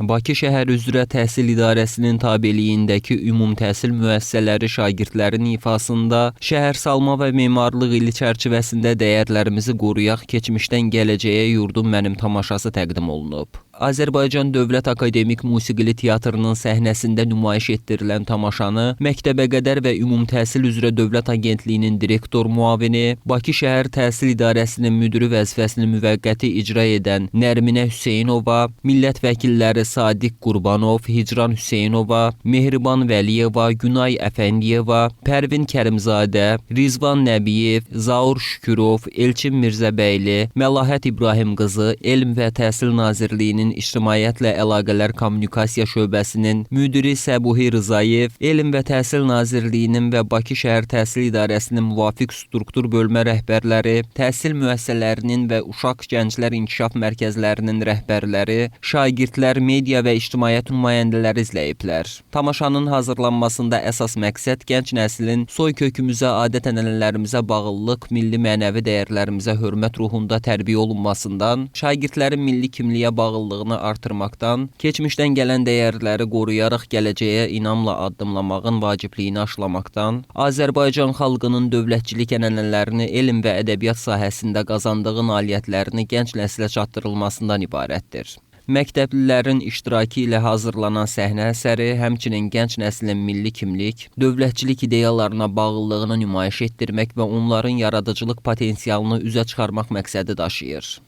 Bakı şəhər üzrə təhsil idarəsinin tabeliyindəki ümum təhsil müəssisələri şagirdlərin ifasında şəhərsalma və memarlıq ili çərçivəsində dəyərlərimizi qoruyaq, keçmişdən gələcəyə yurdum mənim tamaşası təqdim olunub. Azərbaycan Dövlət Akademik Musiqili Teatrının səhnəsində nümayiş etdirilən tamaşanı Məktəbəqədər və Ümum Təhsil üzrə Dövlət Agentliyinin direktor müavini, Bakı şəhər təhsil idarəsinin müdiri vəzifəsini müvəqqəti icra edən Nərminə Hüseynova, millət vəkilləri Sadiq Qurbanov, Hicran Hüseynova, Mehriban Vəliyeva, Günay Əfəndiyeva, Pərvin Kərimzadə, Rizvan Nəbiyev, Zaur Şükürov, Elçin Mirzəbəyli, Məlahət İbrahim qızı, Elm və Təhsil Nazirliyinin İctimaiyyətlə Əlaqələr Kommunikasiya şöbəsinin müdiri Səbuhi Rızayev, Elm və Təhsil Nazirliyinin və Bakı şəhər təhsil idarəsinin müvafiq struktur bölmə rəhbərləri, təhsil müəssisələrinin və uşaq gənclər inkişaf mərkəzlərinin rəhbərləri, şagirdlər, media və ictimaiyyət nümayəndələri izləyiblər. Tamaşanın hazırlanmasında əsas məqsəd gənc nəslin soy kökümüzə, adət-ənənələrimizə bağlılıq, milli mənəvi dəyərlərimizə hörmət ruhunda tərbiyə olunmasından, şagirdlərin milli kimliyə bağlılığını artırmaqdan, keçmişdən gələn dəyərləri qoruyaraq gələcəyə inamla addımlamağın vacibliyini aşılamaqdan, Azərbaycan xalqının dövlətçilik ənənələrini, elm və ədəbiyyat sahəsində qazandığı nailiyyətlərini gənc nəslə çatdırılmasından ibarətdir. Məktəblilərin iştirakı ilə hazırlanan səhnə əsəri həmçinin gənc nəslin milli kimlik, dövlətçilik ideyalarına bağlılığını nümayiş etdirmək və onların yaradıcılıq potensialını üzə çıxarmaq məqsədi daşıyır.